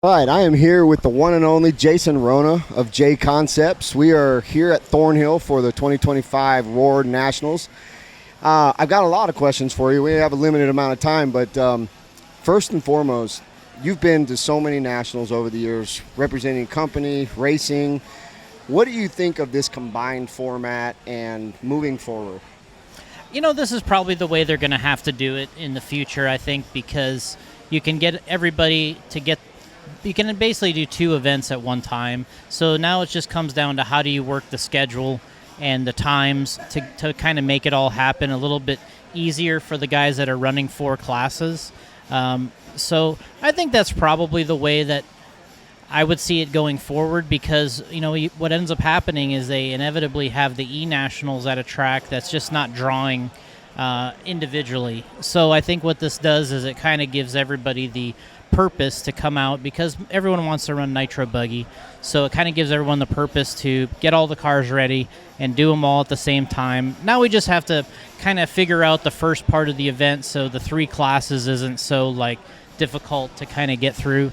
All right, I am here with the one and only Jason Ruona of J Concepts. We are here at Thornhill for the 2025 Roar Nationals. I've got a lot of questions for you. We have a limited amount of time, but first and foremost, you've been to so many nationals over the years, representing company, racing. What do you think of this combined format and moving forward? This is probably the way they're going to have to do it in the future, I think, because you can get everybody to get. You can basically do two events at one time. So now it just comes down to how do you work the schedule and the times to kind of make it all happen a little bit easier for the guys that are running four classes. So I think that's probably the way that I would see it going forward, because what ends up happening is they inevitably have the E-Nationals at a track that's just not drawing individually. So I think what this does is it kind of gives everybody the purpose to come out, because everyone wants to run Nitro Buggy. So it kind of gives everyone the purpose to get all the cars ready and do them all at the same time. Now we just have to kind of figure out the first part of the event so the three classes isn't so difficult to kind of get through.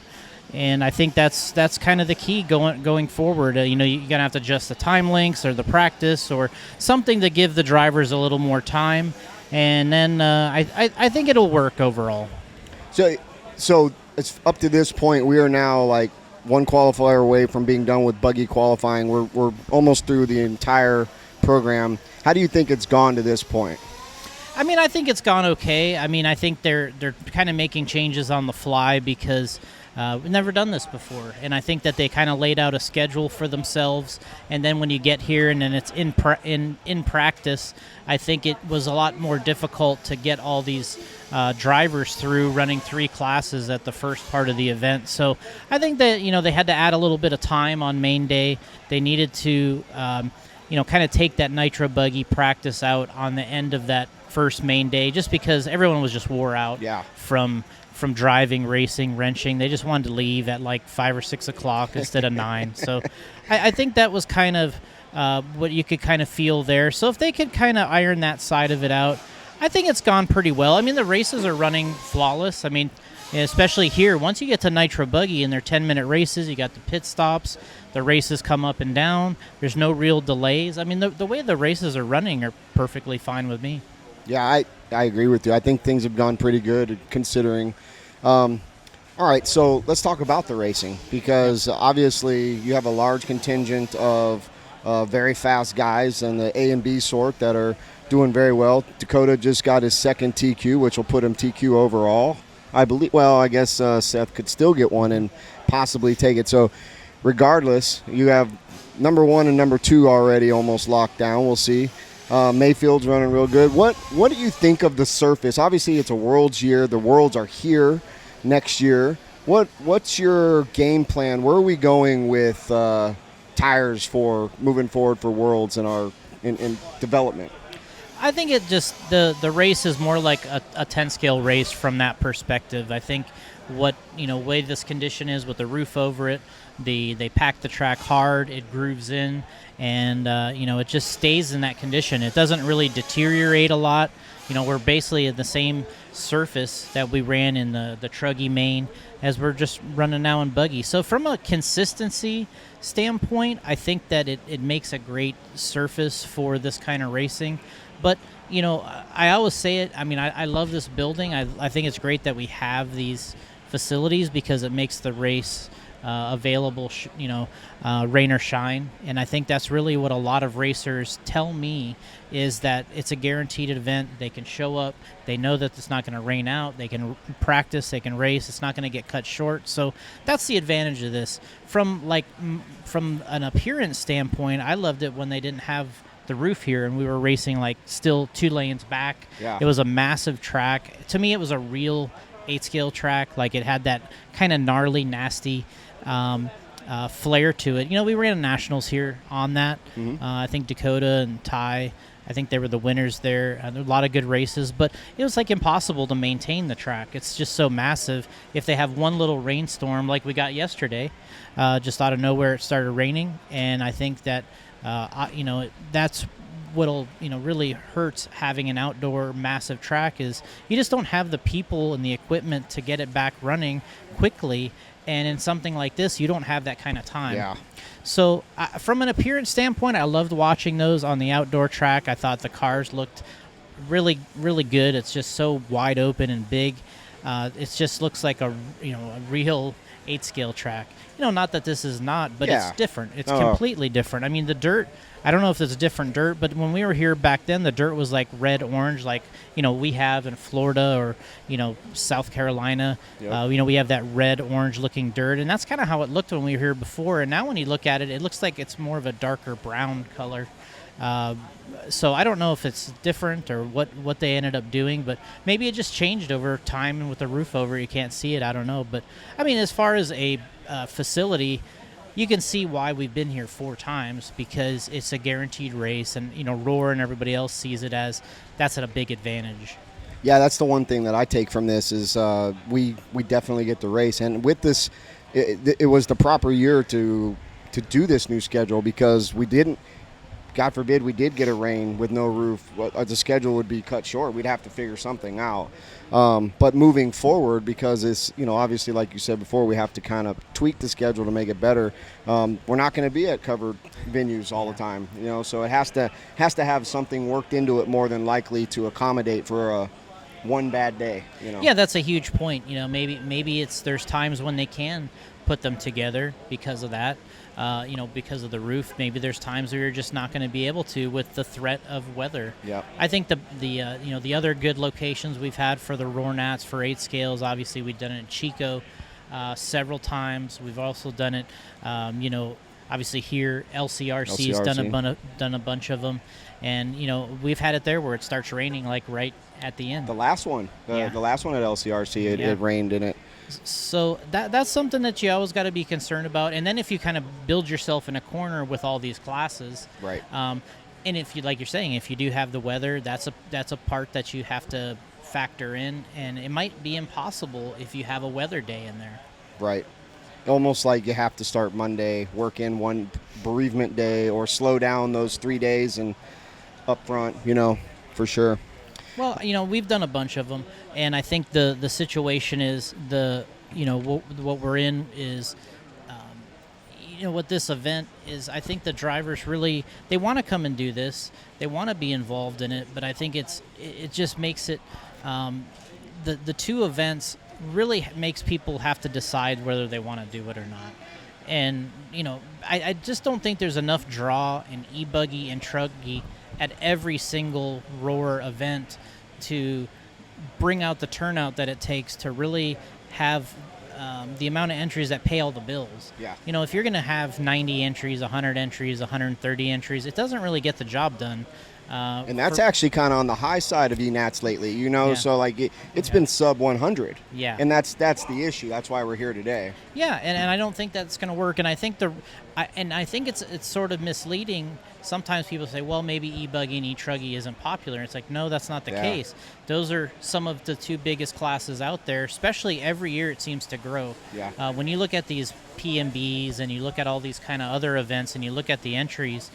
And I think that's kind of the key going forward. You're going to have to adjust the time links or the practice or something to give the drivers a little more time. And then I think it'll work overall. So it's up to this point, we are now one qualifier away from being done with buggy qualifying. We're almost through the entire program. How do you think it's gone to this point? I think it's gone okay. I think they're kind of making changes on the fly because we've never done this before, and I think that they kind of laid out a schedule for themselves. And then when you get here and then it's in practice, I think it was a lot more difficult to get all these drivers through running three classes at the first part of the event. So I think that they had to add a little bit of time on main day. They needed to kind of take that Nitro Buggy practice out on the end of that first main day, just because everyone was just wore out from driving, racing, wrenching. They just wanted to leave at 5 or 6 o'clock instead of 9. So I think that was kind of what you could kind of feel there. So if they could kind of iron that side of it out, I think it's gone pretty well. The races are running flawless. Especially here, once you get to Nitro Buggy and they're 10-minute races, you got the pit stops, the races come up and down. There's no real delays. The way the races are running are perfectly fine with me. Yeah, I agree with you. I think things have gone pretty good considering. All right, so let's talk about the racing, because obviously you have a large contingent of very fast guys and the A and B sort that are doing very well. Dakota just got his second TQ, which will put him TQ overall, I believe. Well, I guess Seth could still get one and possibly take it. So regardless, you have number 1 and number 2 already almost locked down. We'll see. Mayfield's running real good. What do you think of the surface? Obviously, it's a Worlds year. The Worlds are here next year. What's your game plan? Where are we going with tires for moving forward for Worlds in development? I think it just the race is more like a 10-scale race from that perspective. I think way this condition is with the roof over it, they pack the track hard, it grooves in, and it just stays in that condition. It doesn't really deteriorate a lot. We're basically at the same surface that we ran in the Truggy main as we're just running now in Buggy. So from a consistency standpoint, I think that it makes a great surface for this kind of racing. But, I always say it, I love this building. I think it's great that we have these facilities because it makes the race available, rain or shine. And I think that's really what a lot of racers tell me, is that it's a guaranteed event. They can show up. They know that it's not going to rain out. They can practice. They can race. It's not going to get cut short. So that's the advantage of this. From an appearance standpoint, I loved it when they didn't have the roof here and we were racing still 2 lanes back. Yeah. It was a massive track. To me, it was a real 8-scale track. It had that kind of gnarly, nasty flair to it. We ran nationals here on that. Mm-hmm. I think Dakota and Ty, I think they were the winners there. There were a lot of good races, but it was impossible to maintain the track. It's just so massive. If they have one little rainstorm like we got yesterday, just out of nowhere it started raining, and I think that that's what'll really hurts having an outdoor massive track is you just don't have the people and the equipment to get it back running quickly. And in something like this, you don't have that kind of time. Yeah. So from an appearance standpoint, I loved watching those on the outdoor track. I thought the cars looked really, really good. It's just so wide open and big. It just looks like a real 8-scale track. Not that this is not, but Yeah. it's different. It's Oh. completely different. I mean, the dirt, I don't know if it's different dirt, but when we were here back then, the dirt was like red-orange, like, we have in Florida or, South Carolina. Yep. We have that red-orange looking dirt, and that's kind of how it looked when we were here before. And now when you look at it, it looks like it's more of a darker brown color. So I don't know if it's different or what they ended up doing, but maybe it just changed over time, and with the roof over, you can't see it. I don't know. But, I mean, as far as a facility, you can see why we've been here 4 times, because it's a guaranteed race, and, Roar and everybody else sees it as that's a big advantage. Yeah, that's the one thing that I take from this is we definitely get the race. And with this, it was the proper year to do this new schedule, because we didn't, God forbid, we did get a rain with no roof, the schedule would be cut short. We'd have to figure something out. But moving forward, because it's, obviously, like you said before, we have to kind of tweak the schedule to make it better. We're not going to be at covered venues all the time, so it has to have something worked into it more than likely to accommodate for a one bad day. Yeah, that's a huge point. Maybe there's times when they can put them together because of that. Because of the roof. Maybe there's times where you're just not going to be able to with the threat of weather. Yeah. I think the other good locations we've had for the Roarnats for 8 scales, obviously we've done it in Chico several times. We've also done it, obviously here LCRC's done a bunch of them, and we've had it there where it starts raining like right at the end. The last one, the last one at LCRC, it rained in it. So that's something that you always got to be concerned about. And then if you kind of build yourself in a corner with all these classes, right? And if you, like you're saying, if you do have the weather, that's a part that you have to factor in, and it might be impossible if you have a weather day in there. Right. Almost like you have to start Monday, work in one bereavement day, or slow down those 3 days and up front, for sure. Well, we've done a bunch of them, and I think the situation is what we're in is, what this event is. I think the drivers really, they want to come and do this. They want to be involved in it, but I think it just makes it, the 2 events really makes people have to decide whether they want to do it or not. And, I just don't think there's enough draw in e-buggy and truggy at every single Roar event to bring out the turnout that it takes to really have the amount of entries that pay all the bills. Yeah. If you're going to have 90 entries, 100 entries, 130 entries, it doesn't really get the job done. And that's actually kind of on the high side of ENATs lately, so like it's been sub 100. Yeah. And that's the issue. That's why we're here today. Yeah, and I don't think that's going to work. And I think I think it's sort of misleading. Sometimes people say, well, maybe e-buggy and e-truggy isn't popular. It's like, no, that's not the case. Those are some of the 2 biggest classes out there, especially every year it seems to grow. Yeah. When you look at these PMBs and you look at all these kind of other events and you look at the entries,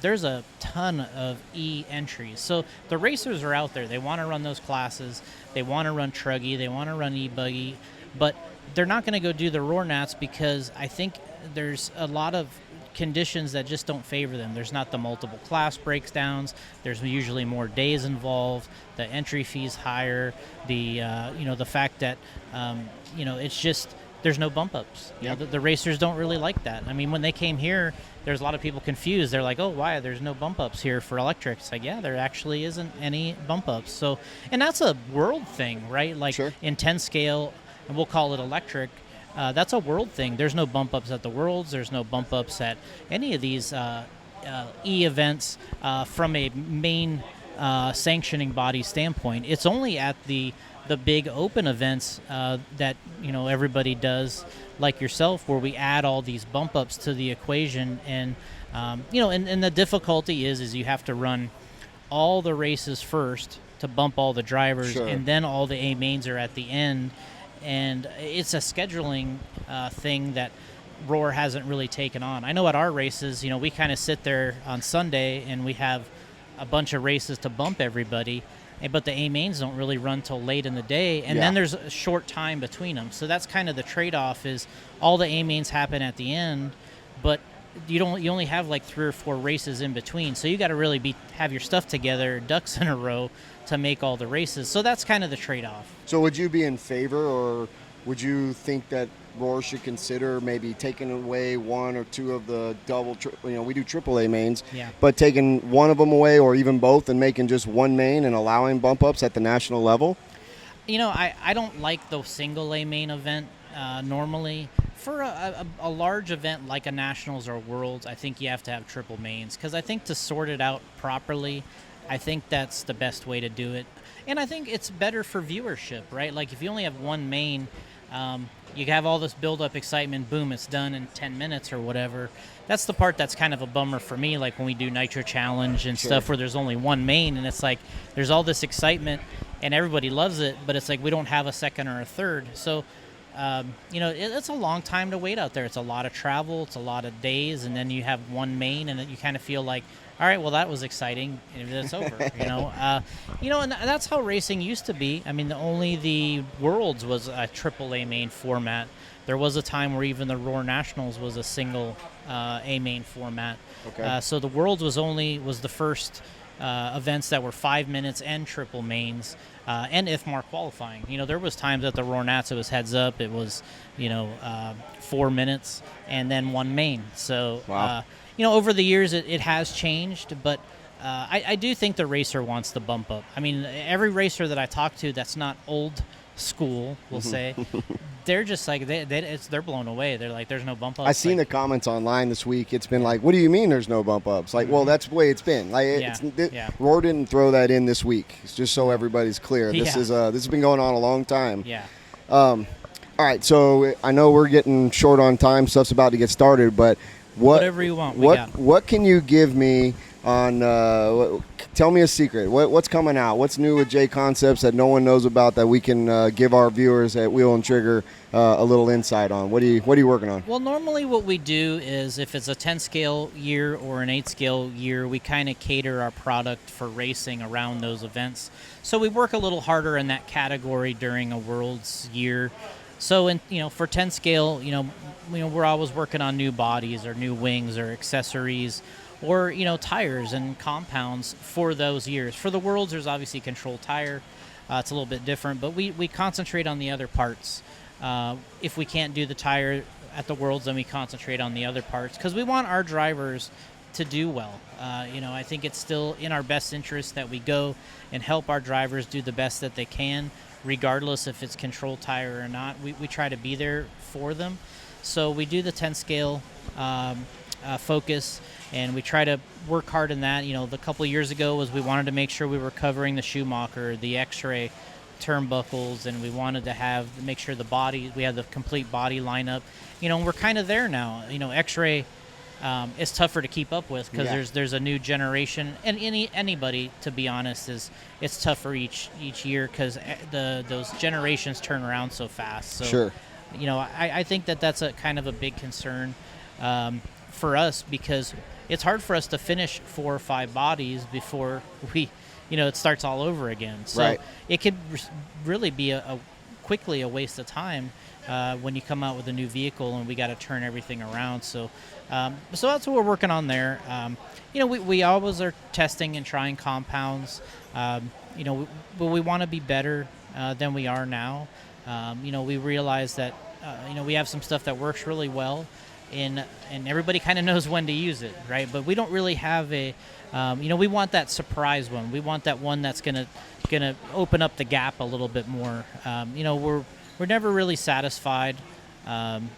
there's a ton of e-entries. So the racers are out there. They want to run those classes. They want to run truggy. They want to run e-buggy. But they're not going to go do the Roarnats because I think there's a lot of conditions that just don't favor them. There's not the multiple class breakdowns. There's usually more days involved. The entry fee's higher. The the fact that it's just there's no bump ups. The racers don't really like that. I mean, when they came here, there's a lot of people confused. They're like, oh, why? There's no bump ups here for electric. It's like, yeah, there actually isn't any bump ups. So, and that's a world thing, right? Like Sure. in 10 scale, and we'll call it electric. That's a world thing. There's no bump ups at the Worlds. There's no bump ups at any of these e-events from a main sanctioning body standpoint. It's only at the big open events that everybody does, like yourself, where we add all these bump ups to the equation. And and the difficulty is you have to run all the races first to bump all the drivers, Sure. and then all the A mains are at the end. And it's a scheduling thing that Roar hasn't really taken on. I know at our races, we kind of sit there on Sunday and we have a bunch of races to bump everybody. but the A mains don't really run till late in the day, and then there's a short time between them. So that's kind of the trade-off, is all the A mains happen at the end, but you only have like 3 or 4 races in between. So you got to really have your stuff together, ducks in a row, to make all the races. So that's kind of the trade-off. So would you be in favor, or would you think that Roar should consider maybe taking away 1 or 2 of the we do triple A mains, but taking one of them away, or even both, and making just one main and allowing bump ups at the national level? I don't like the single A main event normally. For a large event like a Nationals or Worlds, I think you have to have triple mains, because I think to sort it out properly, I think that's the best way to do it. And I think it's better for viewership, right? Like if you only have one main, you have all this build-up excitement, boom, it's done in 10 minutes or whatever. That's the part that's kind of a bummer for me, like when we do Nitro Challenge and stuff where there's only one main, and it's like there's all this excitement and everybody loves it, but it's like we don't have a second or a third. So, it's a long time to wait out there. It's a lot of travel, it's a lot of days, and then you have one main, and then you kind of feel like, all right, well, that was exciting, and it's over, and that's how racing used to be. I mean, only the Worlds was a AAA main format. There was a time where even the Roar Nationals was a single A main format. Okay. So the Worlds was the first events that were 5 minutes and triple mains, and IFMAR qualifying. There was times at the Roar Nats it was heads up. It was, 4 minutes and then one main. So, wow. Over the years it has changed, but I do think the racer wants the bump up. I mean, every racer that I talk to that's not old school, we'll say, they're just like they're blown away. They're like, there's no bump ups. I've seen the comments online this week. It's been like, what do you mean there's no bump ups? Like, well, that's the way it's been. Like, Roar didn't throw that in this week. It's just so everybody's clear. This has been going on a long time. Yeah. All right, so I know we're getting short on time. Stuff's about to get started, but whatever you want. What can you give me on? Tell me a secret. What's coming out? What's new with J Concepts that no one knows about that we can give our viewers at Wheel and Trigger a little insight on? What are you working on? Well, normally what we do is if it's a 10 scale year or an 8 scale year, we kind of cater our product for racing around those events. So we work a little harder in that category during a World's year. So for 10 scale, we're always working on new bodies or new wings or accessories, or tires and compounds for those years. For the Worlds, there's obviously control tire. It's a little bit different, but we concentrate on the other parts. If we can't do the tire at the Worlds, then we concentrate on the other parts, because we want our drivers to do well. I think it's still in our best interest that we go and help our drivers do the best that they can, regardless if it's control tire or not. We try to be there for them. So we do the 10 scale focus, and we try to work hard in that. The couple of years ago was we wanted to make sure we were covering the Schumacher, the X-ray turnbuckles, and we wanted to make sure we had the complete body lineup. We're kind of there now. X-ray is tougher to keep up with, because there's a new generation, and anybody, to be honest, it's tougher each year, because those generations turn around so fast. So, sure. I think that's a kind of a big concern for us, because it's hard for us to finish 4 or 5 bodies before it starts all over again. So it could really be quickly a waste of time when you come out with a new vehicle and we got to turn everything around. So that's what we're working on there. We always are testing and trying compounds. But we want to be better than we are now. We realize that we have some stuff that works really well, and everybody kind of knows when to use it, right? But we don't really have we want that surprise one. We want that one that's gonna open up the gap a little bit more. We're never really satisfied.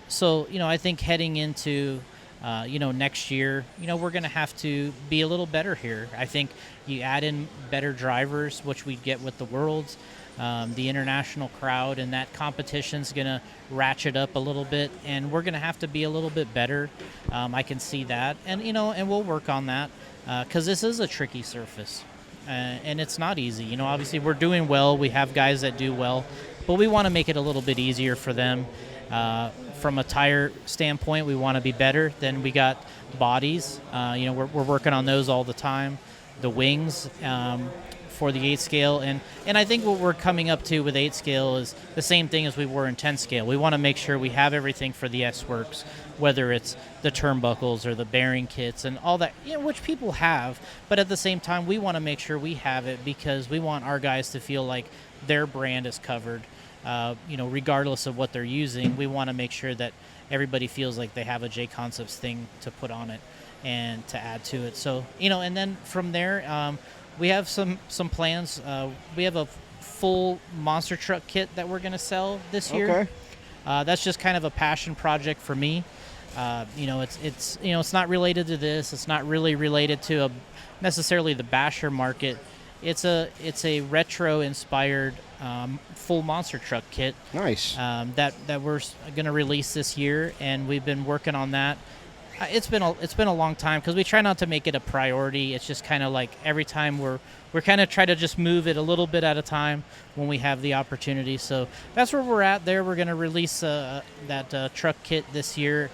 So I think heading into next year, we're going to have to be a little better here. I think you add in better drivers, which we get with the Worlds, the international crowd, and that competition's going to ratchet up a little bit, and we're going to have to be a little bit better. I can see that, and we'll work on that, because this is a tricky surface, and it's not easy. Obviously we're doing well. We have guys that do well, but we want to make it a little bit easier for them. From a tire standpoint, we want to be better. Then we got bodies. We're working on those all the time. The wings for the 8 scale, and I think what we're coming up to with 8 scale is the same thing as we were in 10 scale. We want to make sure we have everything for the S-Works, whether it's the turnbuckles or the bearing kits and all that, which people have, but at the same time we want to make sure we have it because we want our guys to feel like their brand is covered. Regardless of what they're using, we want to make sure that everybody feels like they have a J Concepts thing to put on it and to add to it. So, and then from there, we have some plans. We have a full monster truck kit that we're going to sell this year. Okay. That's just kind of a passion project for me. It's not related to this. It's not really related to necessarily the basher market. It's a retro inspired full monster truck kit. Nice. That we're going to release this year, and we've been working on that. It's been a long time because we try not to make it a priority. It's just kind of like every time we're kind of try to just move it a little bit at a time when we have the opportunity. So that's where we're at there. We're going to release that truck kit this year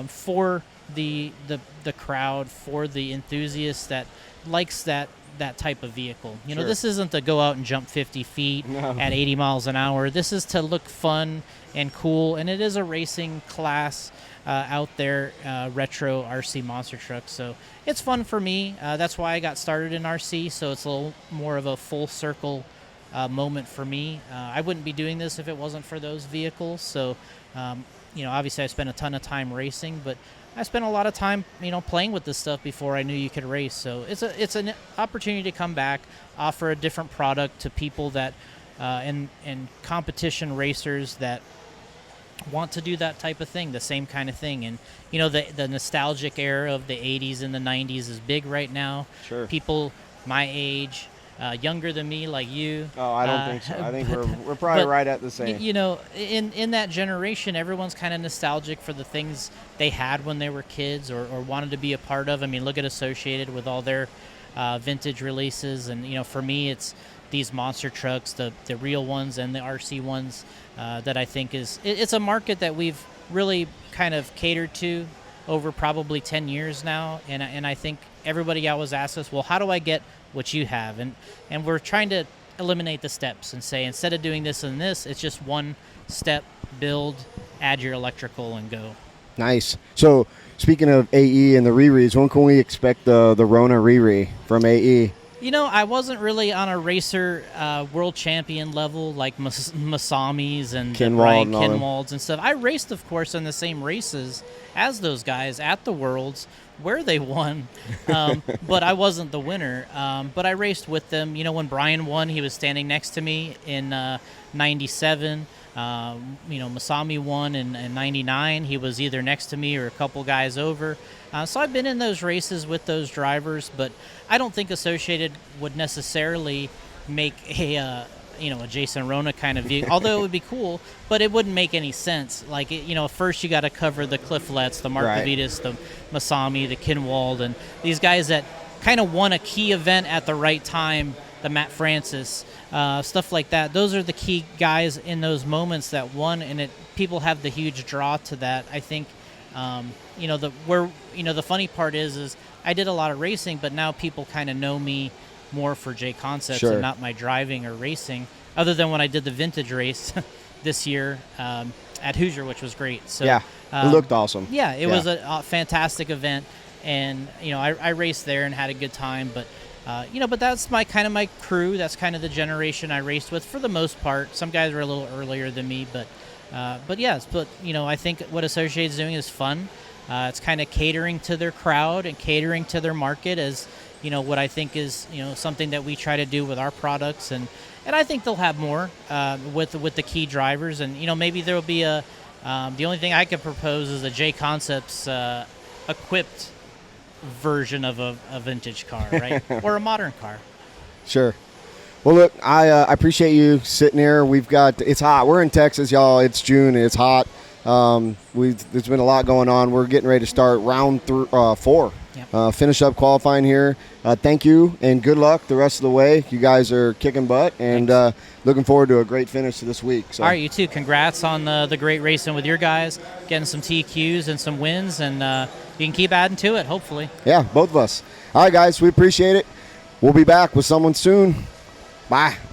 for the crowd, for the enthusiast that likes that type of vehicle. Sure. This isn't to go out and jump 50 feet at 80 miles an hour. This is to look fun and cool, and it is a racing class out there, retro RC monster truck. So it's fun for me. That's why I got started in RC, so it's a little more of a full circle moment for me. I wouldn't be doing this if it wasn't for those vehicles. So, obviously I spent a ton of time racing, but I spent a lot of time, playing with this stuff before I knew you could race. So it's an opportunity to come back, offer a different product to people that and competition racers that want to do that type of thing, the same kind of thing. And the nostalgic era of the 80s and the 90s is big right now. Sure. People my age, younger than me, like you. Oh, I don't think so. I think we're probably right at the same. In that generation, everyone's kind of nostalgic for the things they had when they were kids or wanted to be a part of. I mean, look at Associated with all their vintage releases, and for me, it's these monster trucks, the real ones and the RC ones that I think it's a market that we've really kind of catered to over probably 10 years now, and I think everybody always asks us, well, how do I get what you have? And we're trying to eliminate the steps and say, instead of doing this and this, it's just one step, build, add your electrical, and go. Nice. So speaking of AE and the re-reads, when can we expect the Ruona re-re from AE? I wasn't really on a racer world champion level like Masami's and Brian Kinwald's and stuff. I raced, of course, in the same races as those guys at the Worlds where they won, but I wasn't the winner. But I raced with them. When Brian won, he was standing next to me in 97. Masami won in 99. He was either next to me or a couple guys over. So I've been in those races with those drivers, but I don't think Associated would necessarily make a Jason Ruona kind of vehicle, although it would be cool, but it wouldn't make any sense. Like, first you got to cover the Clifflets, the Markovitis, the Masami, the Kinwald, and these guys that kind of won a key event at the right time, the Matt Francis, stuff like that. Those are the key guys in those moments that won, and people have the huge draw to that. I think, the funny part is I did a lot of racing, but now people kind of know me more for J Concepts and not my driving or racing, other than when I did the vintage race this year at Hoosier, which was great. So yeah, it looked awesome. Yeah, it was a fantastic event, and I raced there and had a good time. But but that's my crew. That's kind of the generation I raced with for the most part. Some guys were a little earlier than me, but I think what Associated's doing is fun. It's kind of catering to their crowd and catering to their market as what I think is something that we try to do with our products, and I think they'll have more with the key drivers, and maybe there'll be the only thing I could propose is a J Concepts equipped version of a vintage car, right? Or a modern car. Sure. Well, look, I appreciate you sitting here. It's hot. We're in Texas, y'all. It's June. It's hot. There's been a lot going on. We're getting ready to start round 4. Yep. Finish up qualifying here. Thank you and good luck the rest of the way. You guys are kicking butt, and looking forward to a great finish to this week. So. All right, you too. Congrats on the great racing with your guys, getting some TQs and some wins, and you can keep adding to it, hopefully. Yeah, both of us. All right, guys, we appreciate it. We'll be back with someone soon. Bye.